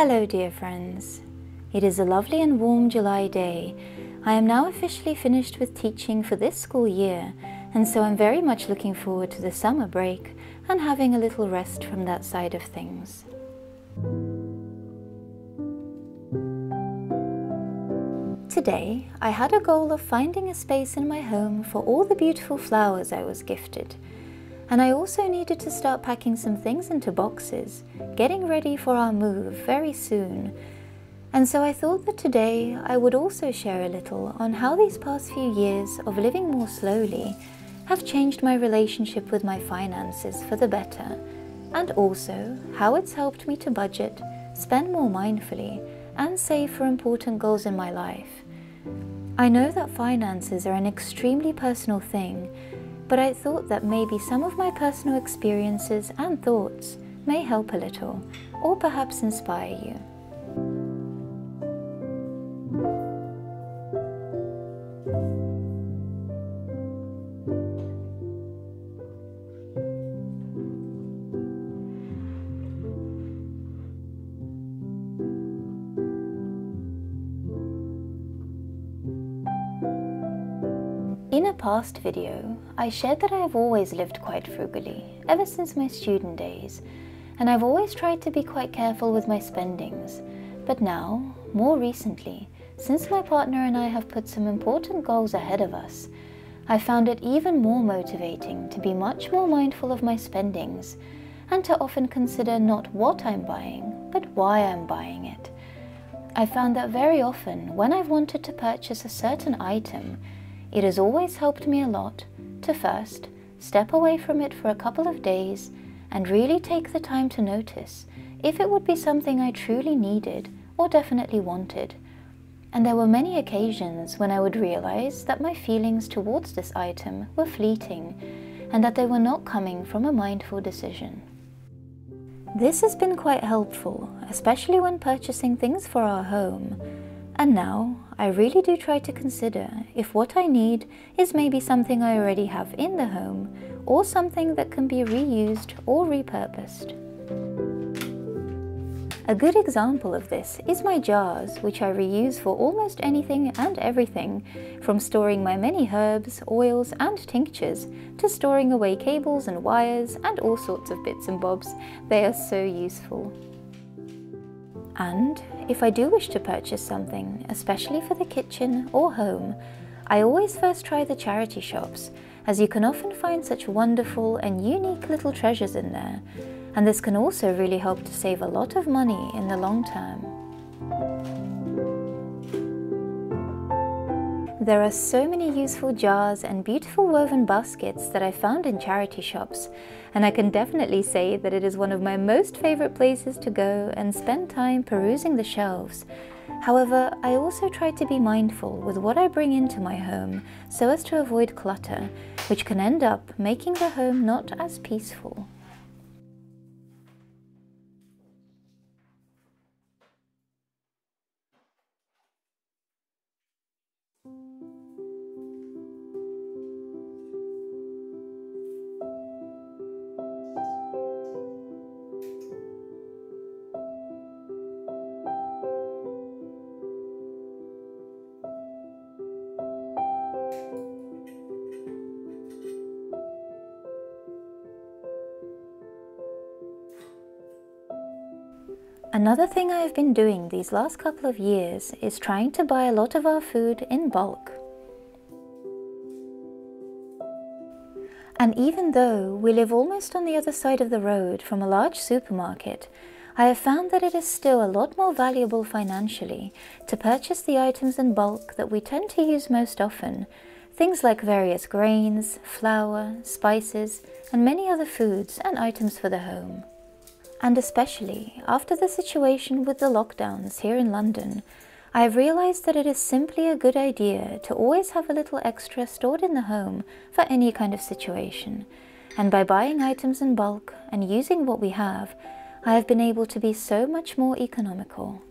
Hello dear friends. It is a lovely and warm July day. I am now officially finished with teaching for this school year, and so I'm very much looking forward to the summer break and having a little rest from that side of things. Today, I had a goal of finding a space in my home for all the beautiful flowers I was gifted. And I also needed to start packing some things into boxes, getting ready for our move very soon. And so I thought that today I would also share a little on how these past few years of living more slowly have changed my relationship with my finances for the better, and also how it's helped me to budget, spend more mindfully, and save for important goals in my life. I know that finances are an extremely personal thing, but I thought that maybe some of my personal experiences and thoughts may help a little, or perhaps inspire you. In a past video, I shared that I have always lived quite frugally, ever since my student days, and I've always tried to be quite careful with my spendings. But now, more recently, since my partner and I have put some important goals ahead of us, I found it even more motivating to be much more mindful of my spendings, and to often consider not what I'm buying, but why I'm buying it. I found that very often, when I've wanted to purchase a certain item, it has always helped me a lot to first step away from it for a couple of days and really take the time to notice if it would be something I truly needed or definitely wanted. And there were many occasions when I would realize that my feelings towards this item were fleeting and that they were not coming from a mindful decision. This has been quite helpful, especially when purchasing things for our home. And now, I really do try to consider if what I need is maybe something I already have in the home, or something that can be reused or repurposed. A good example of this is my jars, which I reuse for almost anything and everything, from storing my many herbs, oils and tinctures, to storing away cables and wires and all sorts of bits and bobs. They are so useful. And if I do wish to purchase something, especially for the kitchen or home, I always first try the charity shops, as you can often find such wonderful and unique little treasures in there, and this can also really help to save a lot of money in the long term. There are so many useful jars and beautiful woven baskets that I found in charity shops, and I can definitely say that it is one of my most favorite places to go and spend time perusing the shelves. However, I also try to be mindful with what I bring into my home so as to avoid clutter, which can end up making the home not as peaceful. Another thing I have been doing these last couple of years is trying to buy a lot of our food in bulk. And even though we live almost on the other side of the road from a large supermarket, I have found that it is still a lot more valuable financially to purchase the items in bulk that we tend to use most often, things like various grains, flour, spices, and many other foods and items for the home. And especially after the situation with the lockdowns here in London, I have realized that it is simply a good idea to always have a little extra stored in the home for any kind of situation. And by buying items in bulk and using what we have, I have been able to be so much more economical.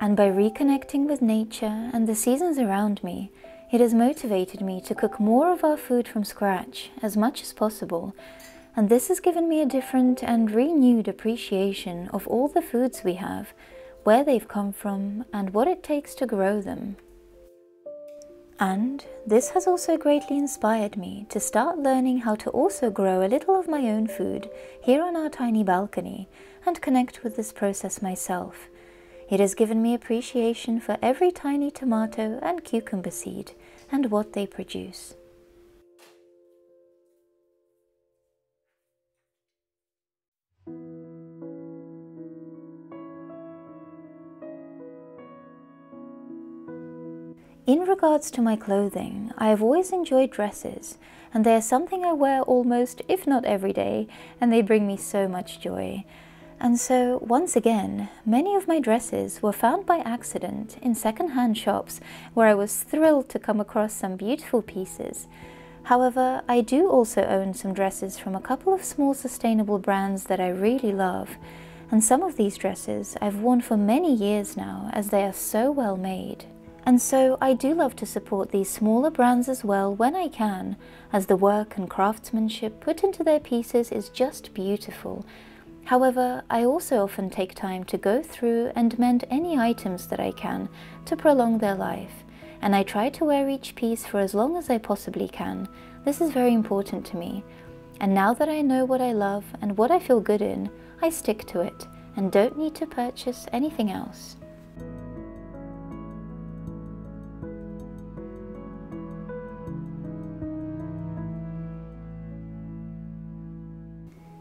And by reconnecting with nature and the seasons around me, it has motivated me to cook more of our food from scratch as much as possible, and this has given me a different and renewed appreciation of all the foods we have, where they've come from, and what it takes to grow them. And this has also greatly inspired me to start learning how to also grow a little of my own food here on our tiny balcony and connect with this process myself. It has given me appreciation for every tiny tomato and cucumber seed and what they produce. In regards to my clothing, I have always enjoyed dresses, and they are something I wear almost, if not every day, and they bring me so much joy. And so, once again, many of my dresses were found by accident in second-hand shops where I was thrilled to come across some beautiful pieces. However, I do also own some dresses from a couple of small sustainable brands that I really love, and some of these dresses I've worn for many years now as they are so well made. And so I do love to support these smaller brands as well when I can, as the work and craftsmanship put into their pieces is just beautiful. However, I also often take time to go through and mend any items that I can to prolong their life, and I try to wear each piece for as long as I possibly can. This is very important to me, and now that I know what I love and what I feel good in, I stick to it and don't need to purchase anything else.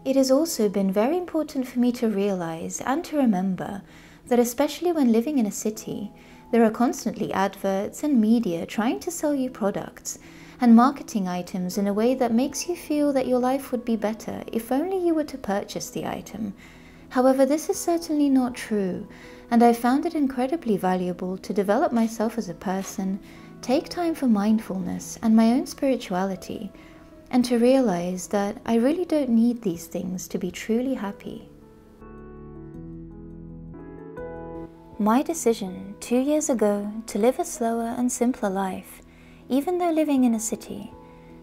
It has also been very important for me to realize and to remember that especially when living in a city, there are constantly adverts and media trying to sell you products and marketing items in a way that makes you feel that your life would be better if only you were to purchase the item. However, this is certainly not true, and I found it incredibly valuable to develop myself as a person, take time for mindfulness and my own spirituality, and to realize that I really don't need these things to be truly happy. My decision 2 years ago to live a slower and simpler life, even though living in a city,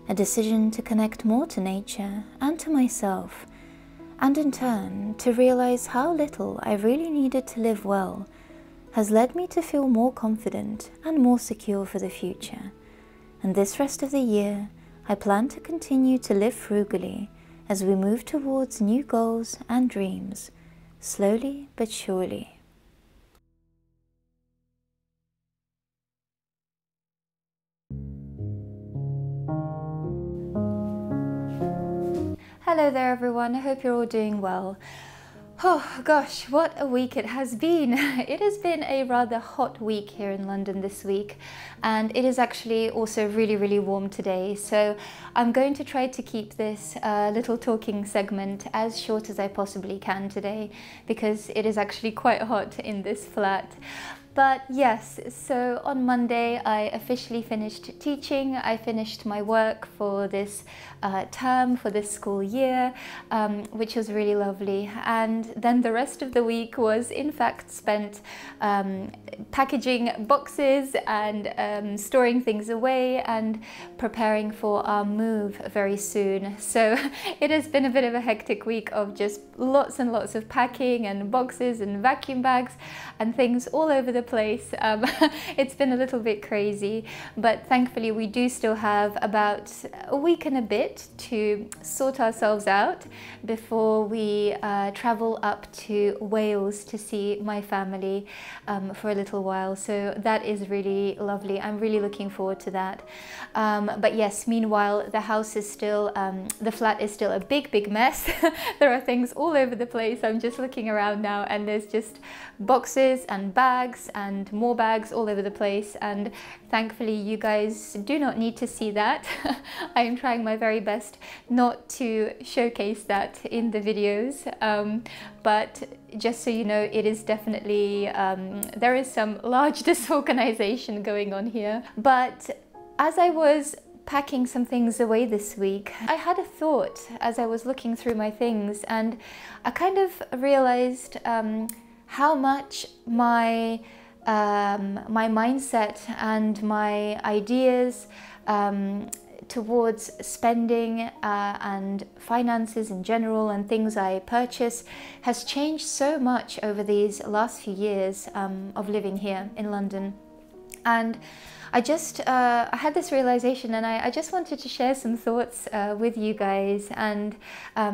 a decision to connect more to nature and to myself, and in turn to realize how little I really needed to live well, has led me to feel more confident and more secure for the future. And this rest of the year, I plan to continue to live frugally as we move towards new goals and dreams, slowly but surely. Hello there everyone, I hope you're all doing well. Oh gosh, what a week it has been. It has been a rather hot week here in London this week, and it is actually also really warm today, so I'm going to try to keep this little talking segment as short as I possibly can today, because it is actually quite hot in this flat. But yes, so on Monday I officially finished teaching. I finished my work for this term, for this school year, which was really lovely. And then the rest of the week was in fact spent packaging boxes and storing things away and preparing for our move very soon. So it has been a bit of a hectic week of just lots and lots of packing and boxes and vacuum bags and things all over the place. It's been a little bit crazy, but thankfully we do still have about a week and a bit to sort ourselves out before we travel up to Wales to see my family for a little while. So that is really lovely. I'm really looking forward to that. But yes, meanwhile the house is still, the flat is still a big mess. There are things all over the place. I'm just looking around now and there's just boxes and bags and more bags all over the place, and thankfully you guys do not need to see that. I am trying my very best not to showcase that in the videos, but just so you know, it is definitely, there is some large disorganization going on here. But as I was packing some things away this week, I had a thought as I was looking through my things, and I kind of realized how much my my mindset and my ideas towards spending and finances in general and things I purchase has changed so much over these last few years of living here in London. And I had this realization, and I just wanted to share some thoughts with you guys and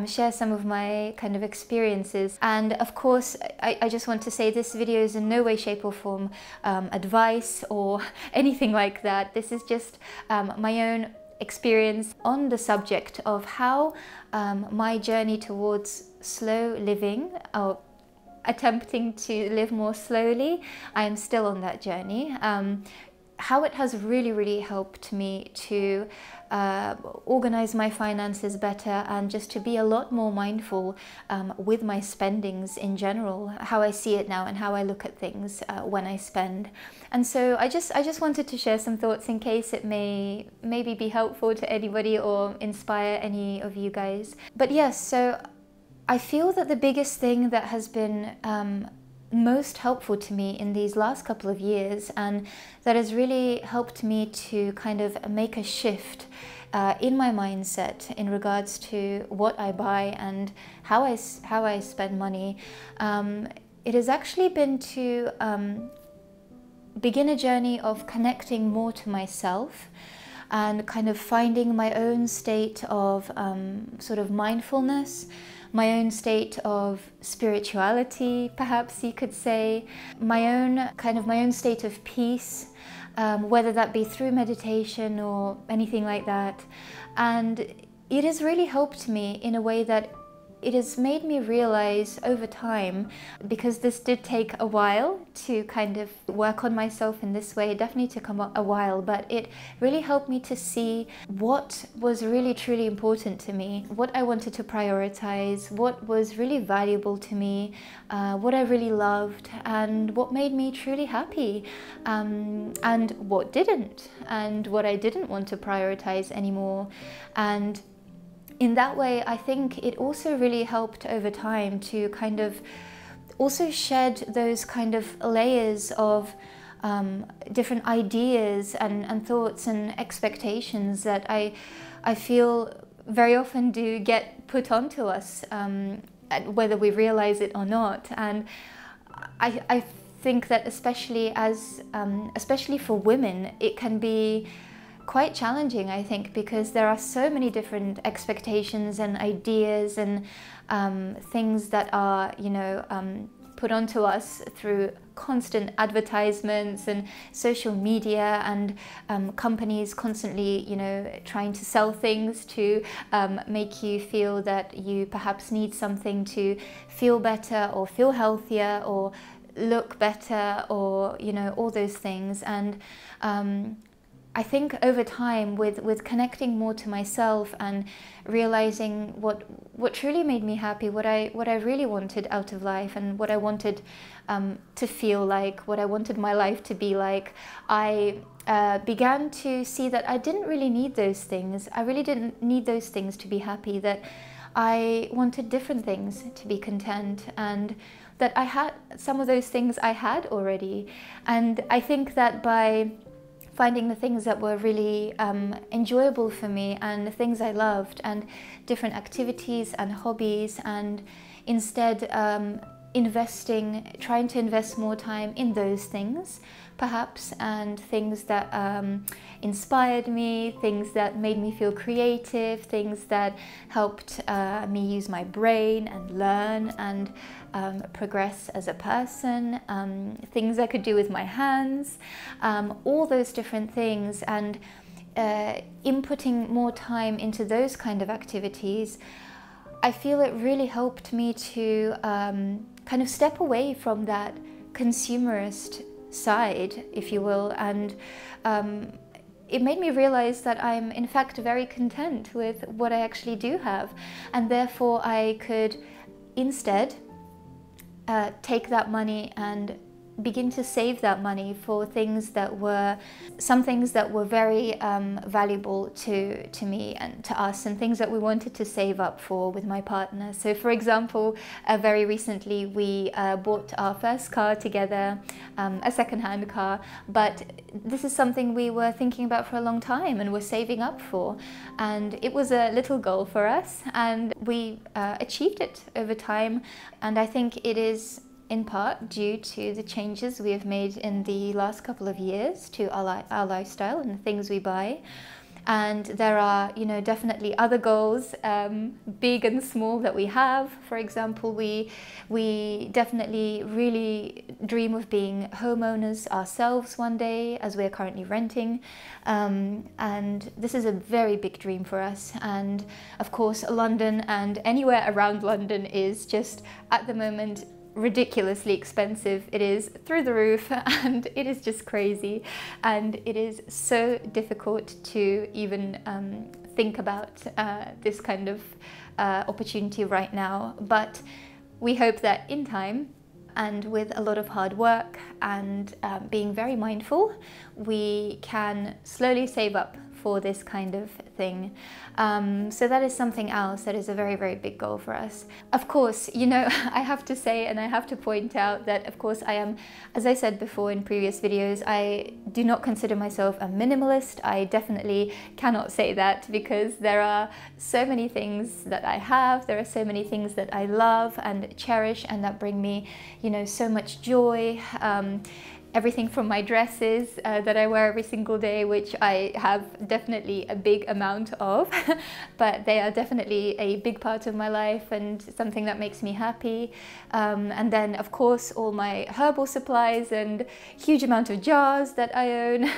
share some of my kind of experiences. And of course, I just want to say this video is in no way, shape or form advice or anything like that. This is just my own experience on the subject of how my journey towards slow living, or attempting to live more slowly, I am still on that journey, how it has really helped me to organize my finances better and just to be a lot more mindful with my spendings in general, how I see it now and how I look at things when I spend. And so I just wanted to share some thoughts in case it may maybe be helpful to anybody or inspire any of you guys. But yes, so I feel that the biggest thing that has been most helpful to me in these last couple of years, and that has really helped me to kind of make a shift in my mindset in regards to what I buy and how I spend money, it has actually been to begin a journey of connecting more to myself and kind of finding my own state of sort of mindfulness, my own state of spirituality, perhaps you could say, my own state of peace, whether that be through meditation or anything like that. And it has really helped me in a way that it has made me realize over time, because this did take a while to kind of work on myself in this way. It definitely took a while, but it really helped me to see what was really truly important to me, what I wanted to prioritize, what was really valuable to me, what I really loved, and what made me truly happy, and what didn't, and what I didn't want to prioritize anymore. And in that way, I think it also really helped over time to kind of also shed those kind of layers of different ideas and thoughts and expectations that I feel very often do get put onto us, whether we realize it or not. And I think that especially for women, it can be quite challenging, I think, because there are so many different expectations and ideas and things that are, put onto us through constant advertisements and social media, and companies constantly, trying to sell things to make you feel that you perhaps need something to feel better or feel healthier or look better, or, all those things. And I think over time, with connecting more to myself and realizing what truly made me happy, what I really wanted out of life, and what I wanted to feel like, what I wanted my life to be like, I began to see that I didn't really need those things. I really didn't need those things to be happy, that I wanted different things to be content, and that I had some of those things I had already. And I think that by finding the things that were really enjoyable for me and the things I loved and different activities and hobbies, and instead trying to invest more time in those things perhaps, and things that inspired me, things that made me feel creative, things that helped me use my brain and learn and progress as a person, things I could do with my hands, all those different things. And inputting more time into those kind of activities, I feel it really helped me to kind of step away from that consumerist side, if you will, and it made me realize that I'm in fact very content with what I actually do have, and therefore I could instead take that money and begin to save that money for some things that were very valuable to me and to us, and things that we wanted to save up for with my partner. So for example, very recently we bought our first car together, a second-hand car, but this is something we were thinking about for a long time and were saving up for, and it was a little goal for us, and we achieved it over time. And I think it is in part due to the changes we have made in the last couple of years to our lifestyle and the things we buy. And there are, you know, definitely other goals, big and small, that we have. For example, we definitely really dream of being homeowners ourselves one day, as we're currently renting. And this is a very big dream for us. And of course, London and anywhere around London is just, at the moment, ridiculously expensive. It is through the roof, and it is just crazy, and it is so difficult to even think about this kind of opportunity right now. But we hope that in time, and with a lot of hard work and being very mindful, we can slowly save up for this kind of thing. So that is something else that is a very, very big goal for us. Of course, you know, I have to say, and I have to point out that, of course, I am, as I said before in previous videos, I do not consider myself a minimalist. I definitely cannot say that, because there are so many things that I have, there are so many things that I love and cherish and that bring me, you know, so much joy. Everything from my dresses that I wear every single day, which I have definitely a big amount of, but they are definitely a big part of my life and something that makes me happy. And then, of course, all my herbal supplies and huge amount of jars that I own,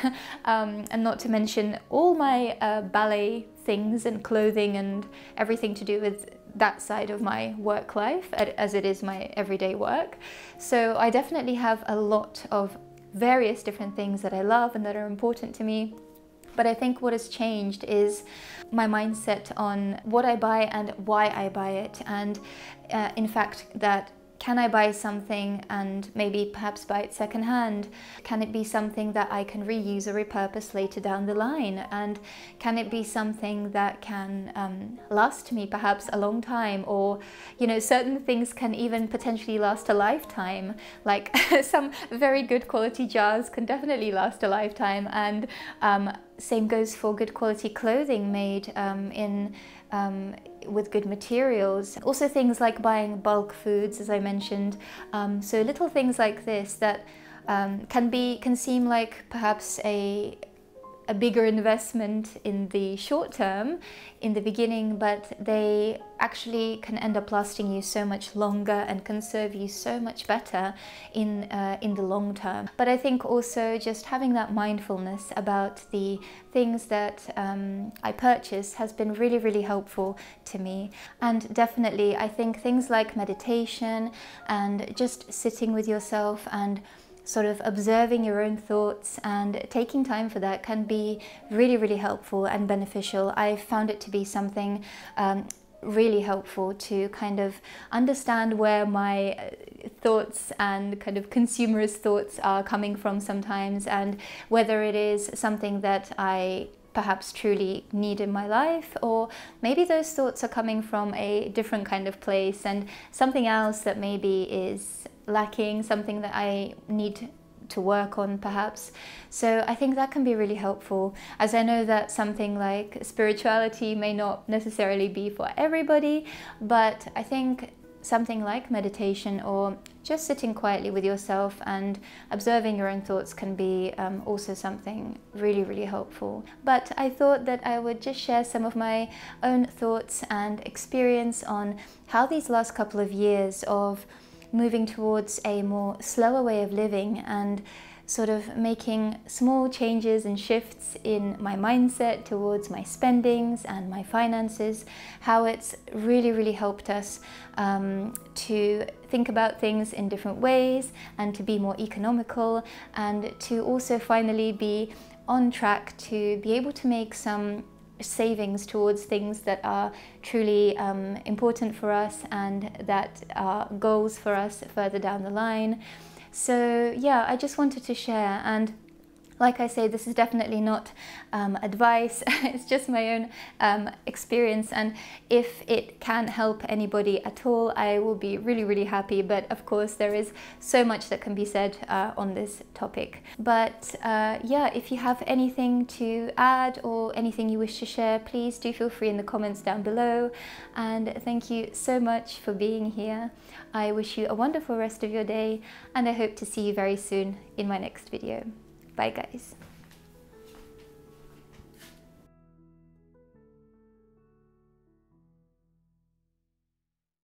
and not to mention all my ballet things and clothing and everything to do with that side of my work life, as it is my everyday work. So I definitely have a lot of various different things that I love and that are important to me. But I think what has changed is my mindset on what I buy and why I buy it, and in fact, that can I buy something and maybe perhaps buy it secondhand? Can it be something that I can reuse or repurpose later down the line? And can it be something that can last me perhaps a long time? Or, you know, certain things can even potentially last a lifetime. Like some very good quality jars can definitely last a lifetime. And same goes for good quality clothing made with good materials. Also things like buying bulk foods, as I mentioned. So little things like this that can seem like perhaps a bigger investment in the short term, in the beginning, but they actually can end up lasting you so much longer and can serve you so much better in the long term. But I think also just having that mindfulness about the things that I purchase has been really, really helpful to me. And definitely, I think things like meditation and just sitting with yourself and sort of observing your own thoughts and taking time for that can be really, really helpful and beneficial. I found it to be something really helpful to kind of understand where my thoughts and kind of consumerist thoughts are coming from sometimes, and whether it is something that I perhaps truly need in my life, or maybe those thoughts are coming from a different kind of place and something else that maybe is lacking, something that I need to work on perhaps. So I think that can be really helpful, as I know that something like spirituality may not necessarily be for everybody, but I think something like meditation or just sitting quietly with yourself and observing your own thoughts can be also something really, really helpful. But I thought that I would just share some of my own thoughts and experience on how these last couple of years of moving towards a more slower way of living and sort of making small changes and shifts in my mindset towards my spendings and my finances, how it's really, really helped us to think about things in different ways and to be more economical, and to also finally be on track to be able to make some savings towards things that are truly important for us and that are goals for us further down the line. So yeah, I just wanted to share, and like I say, this is definitely not advice, it's just my own experience, and if it can help anybody at all, I will be really, really happy. But of course, there is so much that can be said on this topic. But yeah, if you have anything to add or anything you wish to share, please do feel free in the comments down below. And thank you so much for being here. I wish you a wonderful rest of your day, and I hope to see you very soon in my next video. Bye guys.